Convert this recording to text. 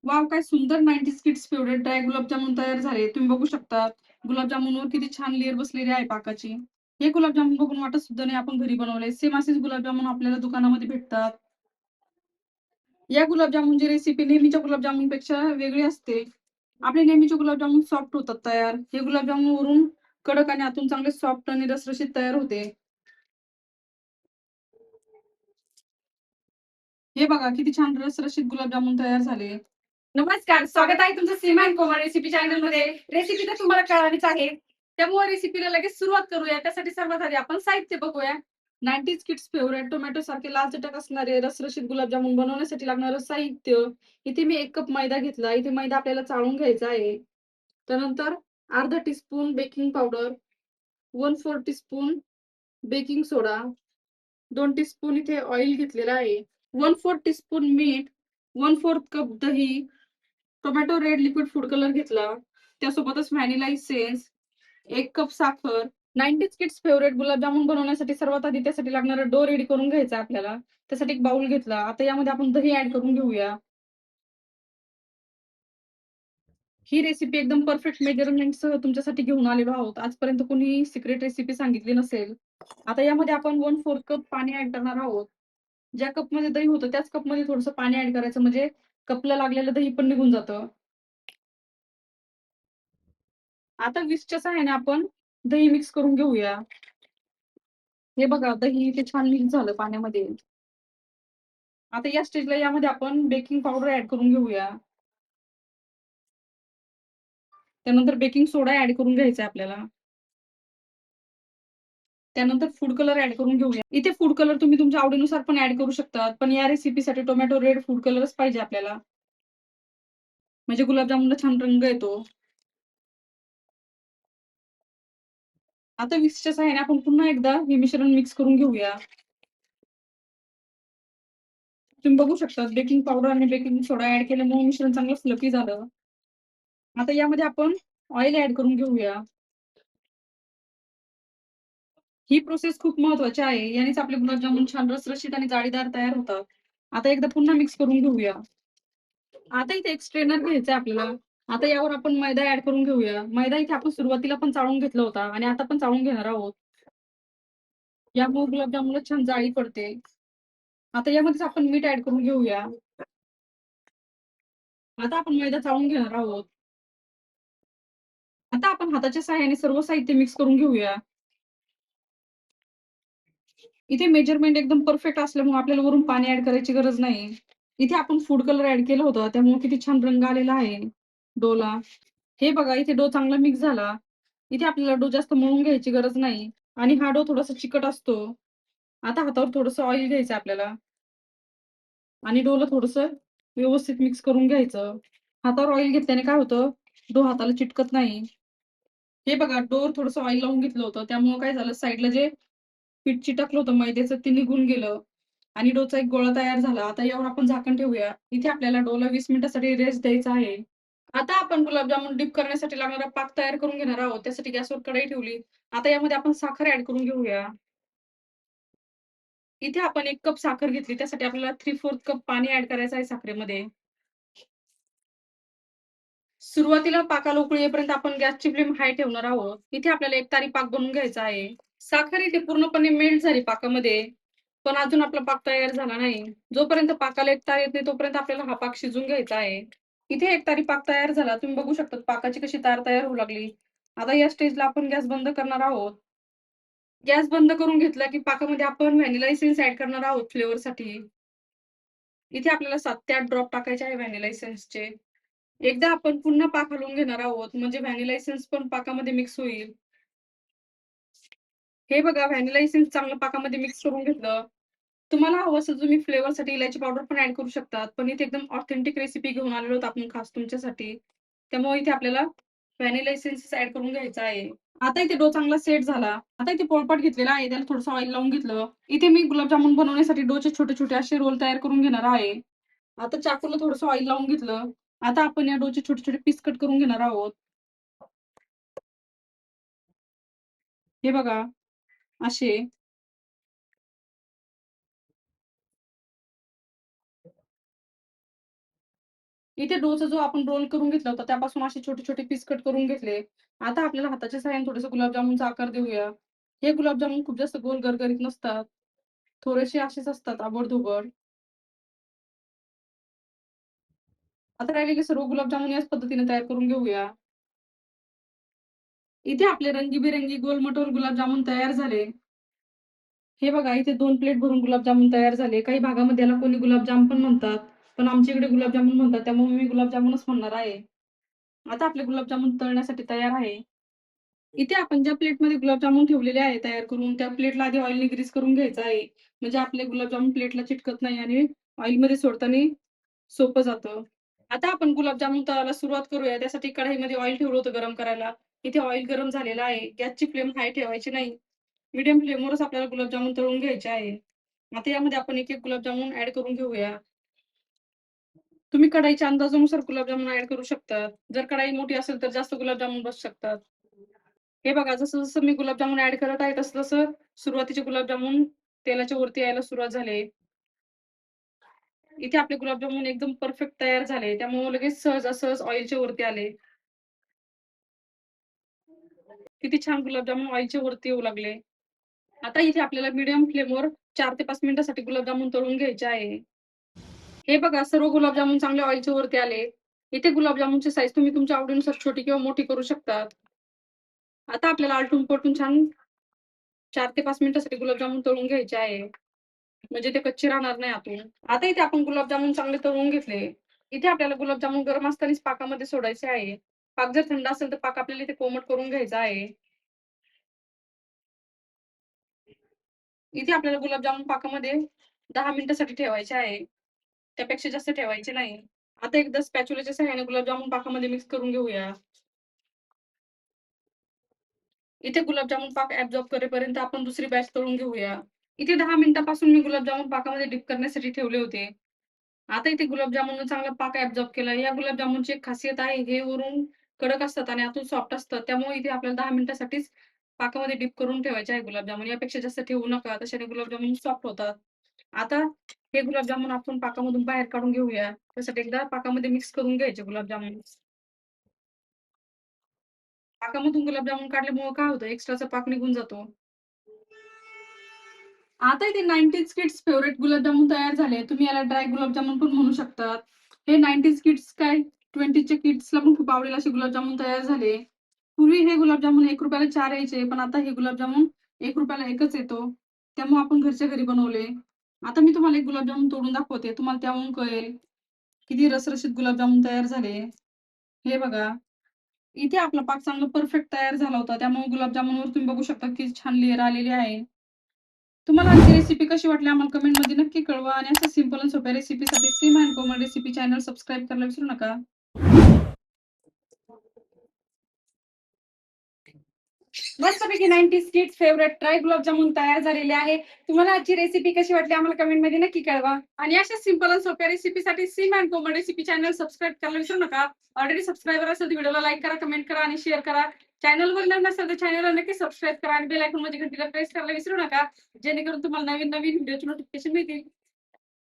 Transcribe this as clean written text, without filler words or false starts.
Wow! काय सुंदर 90s kids favourite dry gulab jamun तयार झाले. तुम्ही बघू शकता. गुलाबजामुनवर किती छान लेयर बसलेली आहे पाकाची. हे गुलाबजामुन बघून वाटत सुद्धा नाही आपण घरी बनवले. सेम असेच गुलाबजामुन आपल्याला दुकानामध्ये भेटतात. या गुलाबजामुनची रेसिपी नेहमीच्या गुलाबजामुनपेक्षा वेगळी असते. आपले नेहमीचे गुलाबजामुन सॉफ्ट होतात तयार. हे गुलाबजामुन वरून कडक आणि आतून चांगले सॉफ्ट आणि रसरशीत तयार होते. हे बघा किती छान रसरशीत गुलाबजामुन तयार झाले. नमस्कार, स्वागत आहे तुमचं सीमा अँड कोमल रेसिपी चॅनलमध्ये. रेसिपी तर तुम्हाला कळालीच आहे. त्यामुळे रेसिपीला लगेच सुरुवात करूया. त्यासाठी सर्वात आधी आपण साहित्य बघूया. 90s किड्स फेव्हरेट टोमॅटो सारखे लाल चटक असणारे रसरशीत गुलाबजामुन बनवण्यासाठी लागणारं साहित्य. इथे मी 1 कप मैदा घेतला. इथे मैदा आपल्याला चाळून घ्यायचा आहे. त्यानंतर अर्धा teaspoon baking powder, 1/4 teaspoon baking soda, 2 teaspoon इथे ऑइल घेतलेलं आहे. 1/4 टीस्पून मीठ, 1/4 कप दही, tomato red liquid food colour घेतला. त्यासोबतच व्हॅनिला इसेन्स, 1 कप साखर. 90s किड्स फेव्हरेट गुलाबजामुन बनवण्यासाठी सर्वात आधी त्यासाठी लागणारा डो रेडी करून घ्यायचा आहे आपल्याला. त्यासाठी एक बाउल घेतला. आता यामध्ये आपण दही ॲड करून घेऊया. ही रेसिपी एकदम परफेक्ट मेजरमेंटसह तुमच्यासाठी घेऊन आलेलो आहोत. आजपर्यंत कोणी सिक्रेट रेसिपी सांगितली नसेल. आता यामध्ये आपण 1/4 कप पाणी ॲड करणार आहोत. ज्या कपमध्ये दही होतं त्याच कपमध्ये थोडंसं पाणी ॲड करायचं म्हणजे कपला लागलेलं दही पण निघून जातं. आता विस्कच्या सहाय्याने आपण दही मिक्स करून घेऊया. हे बघा दही इथे छान मिक्स झालं पाण्यामध्ये. आता या स्टेजला यामध्ये आपण बेकिंग पावडर ॲड करून घेऊया. त्यानंतर बेकिंग सोडा ॲड करून घ्यायचा आहे आपल्याला. त्यानंतर फूड कलर ॲड करून घेऊया. इथे फूड कलर तुम्ही तुमच्या आवडीनुसार पण ॲड करू शकता. पण या रेसिपीसाठी टोमॅटो रेड फूड कलरच पाहिजे आपल्याला. म्हणजे गुलाबजामुनला छान रंग येतो. आता विस्कच्या सहाय्याने आपण पुन्हा एकदा हे मिश्रण मिक्स करून घेऊया. तुम्ही बघू शकता बेकिंग पावडर आणि बेकिंग सोडा ॲड केल्यामुळे मिश्रण चांगलं फ्लफी झालं. आता यामध्ये आपण ऑइल ॲड करून घेऊया. ही प्रोसेस खूप महत्वाची आहे. यानेच आपले गुलाबजामुन छान रसरशीत आणि जाळीदार तयार होतात. आता एकदा पुन्हा मिक्स करून घेऊया. आता इथे एक स्ट्रेनर घ्यायचा आहे आपल्याला. आता यावर आपण मैदा ॲड करून घेऊया. मैदा इथे आपण सुरुवातीला पण चाळून घेतला होता आणि आता पण चाळून घेणार आहोत. यामुळे गुलाबजामुनला छान जाळी पडते. आता यामध्येच आपण मीठ ॲड करून घेऊया. आता आपण मैदा चाळून घेणार आहोत. आता आपण हाताच्या सहाय्याने सर्व साहित्य मिक्स करून घेऊया. इथे मेजरमेंट एकदम परफेक्ट असल्यामुळे आपल्याला वरून पाणी ॲड करायची गरज नाही. इथे आपण फूड कलर ॲड केलं होतं त्यामुळे किती छान रंग आलेला आहे डोला. हे बघा इथे डो चांगला मिक्स झाला. इथे आपल्याला डो जास्त मळून घ्यायची गरज नाही आणि हा डो थोडासा चिकट असतो. आता हातावर थोडंसं ऑइल घ्यायचं आपल्याला आणि डोला थोडंसं व्यवस्थित मिक्स करून घ्यायचं. हातावर ऑइल घेतल्याने काय होतं, डो हाताला चिटकत नाही. हे बघा डोवर थोडंसं ऑइल लावून घेतलं होतं. त्यामुळे काय झालं साइडला जे पीठ चिटकलं होतं मैद्याचं ते निघून गेलं आणि डोचा एक गोळा तयार झाला. आता यावर आपण झाकण ठेवूया. इथे आपल्याला डोला 20 मिनिटासाठी रेस्ट द्यायचा आहे. आता आपण गुलाबजामुन डीप करण्यासाठी लागणारा पाक तयार करून घेणार आहोत. त्यासाठी गॅसवर कढई ठेवली. आता यामध्ये आपण साखर ॲड करून घेऊया. इथे आपण 1 कप साखर घेतली. त्यासाठी आपल्याला 3/4 कप पाणी ॲड करायचं आहे साखरेमध्ये. सुरुवातीला पाकाला उकळी येईपर्यंत आपण गॅसची फ्लेम हाय ठेवणार आहोत. इथे आपल्याला एकतारी पाक बनवून घ्यायचा आहे. साखर इथे पूर्णपणे मेल्ट झाली पाकामध्ये, पण अजून आपला पाक तयार झाला नाही. जोपर्यंत पाकाला एकतार येत नाही तोपर्यंत आपल्याला हा पाक शिजवून घ्यायचा आहे. इथे एकतारी पाक तयार झाला. तुम्ही बघू शकता पाकाची कशी तार तयार होऊ लागली. आता या स्टेजला आपण गॅस बंद करणार आहोत. गॅस बंद करून घेतला की पाकामध्ये आपण व्हॅनिला इसेन्स ॲड करणार आहोत फ्लेवरसाठी. इथे आपल्याला 7 ते 8 ड्रॉप टाकायचे आहे व्हॅनिला इसेन्सचे. एकदा आपण पुन्हा पाक हलवून घेणार आहोत, म्हणजे व्हॅनिला इसेन्स पण पाकामध्ये मिक्स होईल. हे बघा व्हॅनिला इसेन्स चांगलं पाकामध्ये मिक्स करून घेतलं. तुम्हाला हवं असेल तुम्ही फ्लेवरसाठी इलायची पावडर पण ॲड करू शकतात. पण इथे एकदम ऑथेंटिक रेसिपी घेऊन आलेलो आहोत आपण खास तुमच्यासाठी. त्यामुळे इथे आपल्याला व्हॅनिला इसेन्स ॲड करून घ्यायचा आहे. आता इथे डो चांगला सेट झाला. आता इथे पोळपाट घेतलेला आहे. त्याला थोडंसं ऑइल लावून घेतलं. इथे मी गुलाबजामुन बनवण्यासाठी डोचे छोटे-छोटे असे रोल तयार करून घेणार आहे. आता चाकूला थोडंसं ऑइल लावून घेतलं. आता आपण या डोचे छोटे-छोटे पीस कट करून घेणार आहोत. हे बघा असे. इथे डोचा जो आपण रोल करून घेतला होता त्यापासून असे छोटे-छोटे पीस कट करून घेतले. आता आपल्याला हाताच्या सहाय्याने थोडंसं गुलाबजामुनचा आकार देऊया. हे गुलाबजामुन खूप जास्त गोल गरगरीत नसतात. थोडेसे असेच असतात आबड-धोबड. आता राहिलेले सर्व गुलाबजामुन याच पद्धतीने तयार करून घेऊया. इथे आपले रंगीबेरंगी गोल-मटोल गुलाबजामुन तयार झाले. हे बघा इथे 2 प्लेट भरून गुलाबजामुन तयार झाले. काही भागामध्ये याला कोणी गुलाबजाम पण म्हणतात. पण आमच्या इकडे गुलाबजामुन म्हणतात. त्यामुळे मी गुलाबजामुनच म्हणणार आहे. आता आपले गुलाबजामुन तळण्यासाठी तयार आहे. इथे आपण ज्या प्लेटमध्ये गुलाबजामुन ठेवलेले आहे तयार करून, त्या प्लेटला आधी ऑइलने ग्रीस करून घ्यायचं आहे. म्हणजे आपले गुलाबजामुन प्लेटला चिटकत नाही आणि ऑइलमध्ये सोडताना सोपं जातं. आता आपण गुलाबजामुन तळायला सुरुवात करूया. त्यासाठी कढईमध्ये ऑइल ठेवलं होतं गरम करायला. इथे ऑइल गरम झालेलं आहे. गॅसची फ्लेम हाय ठेवायची नाही. मीडियम फ्लेमवरच आपल्याला गुलाबजामुन तळून घ्यायचे आहे. आता यामध्ये आपण एक-एक गुलाबजामुन ॲड करून घेऊया. तुम्ही कढईच्या अंदाजानुसार गुलाबजामुन ॲड करू शकता. जर कढाई मोठी असेल तर जास्त गुलाबजामुन बसू शकतात. हे बघा जसं-जसं मी गुलाबजामुन ॲड करत आहे तसं-तसं सुरुवातीचे गुलाबजामुन तेलाच्या वरती यायला सुरुवात झाली. इथे आपले गुलाबजामुन एकदम परफेक्ट तयार झाले. त्यामुळे लगेच सहजासहज ऑइलच्या वरती आले. किती छान गुलाबजामुन ऑइलच्या वरती येऊ लागले. आता इथे आपल्याला मीडियम फ्लेमवर 4 ते 5 मिनिटासाठी गुलाबजामुन तळून घ्यायचे आहे. हे बघा सर्व गुलाबजामुन चांगले ऑइलच्या वरती आले. इथे गुलाबजामुनची साईज तुम्ही तुमच्या आवडीनुसार छोटी किंवा मोठी करू शकता. आता आपल्याला आलटून-पलटून छान 4 ते 5 मिनिटासाठी गुलाबजामुन तळून घ्यायचे आहे. म्हणजे ते कच्चे राहणार नाही आतून. आता इथे आपण गुलाबजामुन चांगले तळून घेतले. इथे आपल्याला गुलाबजामुन गरम असतानाच पाकामध्ये सोडायचे आहे. पाक जर थंड असेल तर पाक आपल्याला इथे कोमट करून घ्यायचा आहे. इथे आपल्याला गुलाबजामुन पाकामध्ये 10 मिनिटासाठी ठेवायचे आहे. त्यापेक्षा जास्त ठेवायचे नाही. आता एकदा स्पॅच्युलाच्या सहाय्याने गुलाबजामुन पाकामध्ये मिक्स करून घेऊया. इथे गुलाबजामुन पाक ॲब्सॉर्ब करेपर्यंत आपण दुसरी बॅच तळून घेऊया. इथे 10 मिनिटापासून मी गुलाबजामुन पाकामध्ये डिप करण्यासाठी ठेवले होते. आता इथे गुलाबजामुननं चांगला पाक ॲब्सॉर्ब केला. या गुलाबजामुनची एक खासियत आहे, हे वरून कडक असतात आणि आतून सॉफ्ट असतात. त्यामुळे इथे आपल्याला 10 मिनिटासाठीच पाकामध्ये डिप करून ठेवायचे आहे गुलाबजामुन. यापेक्षा जास्त ठेवू नका. तशाने गुलाबजामुन सॉफ्ट होतात. आता हे गुलाबजामुन आपण पाकामधून बाहेर काढून घेऊया. त्यासाठी एकदा पाकामध्ये मिक्स करून घ्यायचे गुलाबजामुन. पाकामधून गुलाबजामुन काढल्यामुळं काय होतं, एक्स्ट्राचा पाक निघून जातो. आता इथे 90s किड्स फेव्हरेट गुलाबजामुन तयार झाले. तुम्ही याला ड्राय गुलाबजामुन पण म्हणू शकतात. हे 90s किड्स काय 20च्या किड्सला पण खूप आवडेल असे गुलाबजामुन तयार झाले. पूर्वी हे गुलाबजामुन ₹1 ला 4 यायचे, पण आता हे गुलाबजामुन ₹1 ला 1च येतो. त्यामुळे आपण घरच्या घरी बनवले. आता मी तुम्हाला एक गुलाबजामुन तोडून दाखवते. तुम्हाला त्याहून कळेल किती रसरशीत गुलाबजामुन तयार झाले. हे बघा, इथे आपला पाक चांगला परफेक्ट तयार झाला होता. त्यामुळे गुलाबजामुनवर तुम्ही बघू शकता किती छान लेयर आलेली आहे. तुम्हाला आजची रेसिपी कशी वाटली आम्हाला कमेंटमध्ये नक्की कळवा आणि अशा सिंपल आणि सोप्या रेसिपीसाठी Seema and Komal recipe channel subscribe करायला विसरू नका. मस्तपैकी 90s kids favourite dry gulab jamun तयार झालेले आहे. तुम्हाला आजची रेसिपी कशी वाटली आम्हाला कमेंटमध्ये नक्की कळवा. आणि अशा सिंपल आणि सोप्या रेसिपीसाठी Seema and Komal recipe channel subscribe करायला विसरू नका. ऑलरेडी सबस्क्रायबर असेल तर व्हिडिओला लाईक करा, कमेंट करा आणि शेअर करा. चॅनलवर नवीन असेल तर चॅनलला नक्की सबस्क्राईब करा आणि बेल आयकॉनमध्ये घंटीला प्रेस करायला विसरू नका. जेणेकरून तुम्हाला नवीन-नवीन व्हिडिओची नोटिफिकेशन मिळतील.